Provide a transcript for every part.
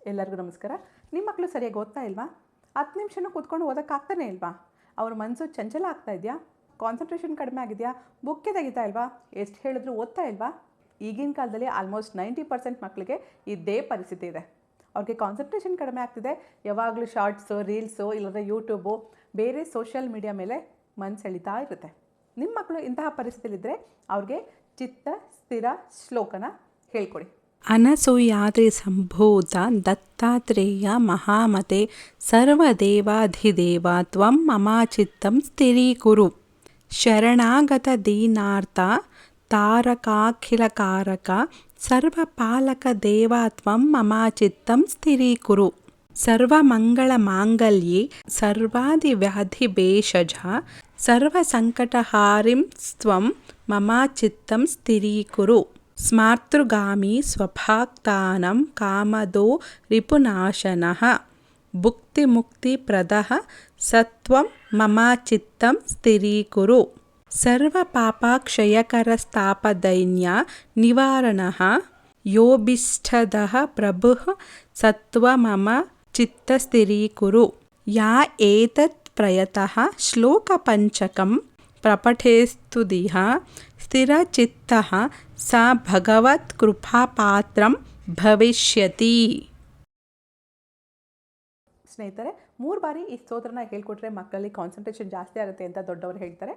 ಎಲ್ಲರಿಗೂ ನಮಸ್ಕಾರ. ನಿಮ್ಮ ಮಕ್ಕಳು ಸರಿಯಾಗಿ ಓದ್ತಾ ಇಲ್ವಾ? 10 ನಿಮಿಷನೂ ಕೂತ್ಕೊಂಡು ಓದೋಕ್ಕಾಗ್ತಾನೆ ಇಲ್ವಾ? ಅವ್ರ ಮನಸ್ಸು ಚಂಚಲ ಆಗ್ತಾ ಇದೆಯಾ? ಕಾನ್ಸಂಟ್ರೇಷನ್ ಕಡಿಮೆ ಆಗಿದೆಯಾ? ಬುಕ್ಕೆ ತೆಗಿತಾ ಇಲ್ವಾ? ಎಷ್ಟು ಹೇಳಿದ್ರು ಓದ್ತಾ ಇಲ್ವಾ? ಈಗಿನ ಕಾಲದಲ್ಲಿ ಆಲ್ಮೋಸ್ಟ್ 90% ಮಕ್ಕಳಿಗೆ ಇದೇ ಪರಿಸ್ಥಿತಿ ಇದೆ. ಅವ್ರಿಗೆ ಕಾನ್ಸಂಟ್ರೇಷನ್ ಕಡಿಮೆ ಆಗ್ತಿದೆ. ಯಾವಾಗಲೂ ಶಾರ್ಟ್ಸು, ರೀಲ್ಸು, ಇಲ್ಲದ್ರೆ ಯೂಟ್ಯೂಬು, ಬೇರೆ ಸೋಷಿಯಲ್ ಮೀಡಿಯಾ ಮೇಲೆ ಮನಸ್ಸು ಎಳಿತಾ ಇರುತ್ತೆ. ನಿಮ್ಮ ಮಕ್ಕಳು ಇಂತಹ ಪರಿಸ್ಥಿತಿಲಿದ್ದರೆ ಅವ್ರಿಗೆ ಚಿತ್ತ ಸ್ಥಿರ ಶ್ಲೋಕನ ಹೇಳ್ಕೊಡಿ. ಅನಸೂಯಾದ್ರಿ ಸಂಭೂತ ದತ್ತಾತ್ರೇಯ ಮಹಾಮತೆ ಸರ್ವದೇವಾಧಿದೇವ ತ್ವಂ ಮಮ ಚಿತ್ತಂ ಸ್ಥಿರೀಕುರು. ಶರಣಾಗತ ದೀನಾರ್ಥ ತಾರಕಾಖಿಲಕಾರಕ ಸರ್ವಪಾಲಕ ದೇವ ತ್ವಂ ಮಮ ಚಿತ್ತಂ ಸ್ಥಿರೀಕುರು. ಸರ್ವಮಂಗಳ ಮಾಂಗಲ್ಯೆ ಸರ್ವಾದಿವ್ಯಾಧಿಭೇಷಜ ಸರ್ವಸಂಕಟಹಾರಿಂ ತ್ವಂ ಮಮ ಚಿತ್ತಂ ಸ್ಥಿರೀಕುರು. ಸ್ಮಾರ್ತೃಗಾಮಿ ಸ್ವಭಾಕ್ತಾನಂ ಕಾಮದೋ ರಿಪುನಾಶನಃ ಭುಕ್ತಿಮುಕ್ತಿಪ್ರದಃ ಸತ್ವಂ ಮಮ ಚಿತ್ತಂ ಸ್ಥಿರೀಕುರು. ಸರ್ವಪಾಪಕ್ಷಯಕರಸ್ತಾಪದೈನ್ಯ ನಿವಾರಣಃ ಯೋಭಿಷ್ಠದಃ ಪ್ರಭುಃ ಸತ್ವಮಮ ಚಿತ್ತ ಸ್ಥಿರೀಕುರು. ಯಾ ಏತತ್ ಪ್ರಯತಃ ಶ್ಲೋಕಪಂಚಕಂ ಪ್ರಪಠೇಸ್ತುದಿಹ ಸ್ಥಿರಚಿತ್ತಃ ಸ ಭಗವತ್ ಕೃಪಾಪಾತ್ರಂ ಭವಿಷ್ಯತಿ. ಸ್ನೇಹಿತರೆ, 3 ಬಾರಿ ಈ ಸ್ತೋತ್ರನ ಹೇಳ್ಕೊಟ್ರೆ ಮಕ್ಕಳಲ್ಲಿ ಕಾನ್ಸಂಟ್ರೇಷನ್ ಜಾಸ್ತಿ ಆಗುತ್ತೆ ಅಂತ ದೊಡ್ಡವರು ಹೇಳ್ತಾರೆ.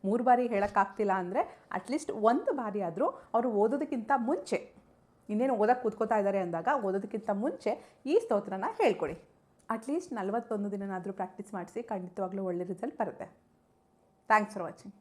3 ಬಾರಿ ಹೇಳೋಕ್ಕಾಗ್ತಿಲ್ಲ ಅಂದರೆ ಅಟ್ಲೀಸ್ಟ್ 1 ಬಾರಿ ಆದರೂ ಅವರು ಓದೋದಕ್ಕಿಂತ ಮುಂಚೆ, ಇನ್ನೇನು ಓದೋಕ್ಕೆ ಕೂತ್ಕೋತಾ ಇದ್ದಾರೆ ಅಂದಾಗ ಓದೋದಕ್ಕಿಂತ ಮುಂಚೆ ಈ ಸ್ತೋತ್ರನ ಹೇಳ್ಕೊಡಿ. ಅಟ್ಲೀಸ್ಟ್ 41 ದಿನನಾದರೂ ಪ್ರಾಕ್ಟೀಸ್ ಮಾಡಿಸಿ, ಖಂಡಿತವಾಗ್ಲೂ ಒಳ್ಳೆ ರಿಸಲ್ಟ್ ಬರುತ್ತೆ. Thanks for watching.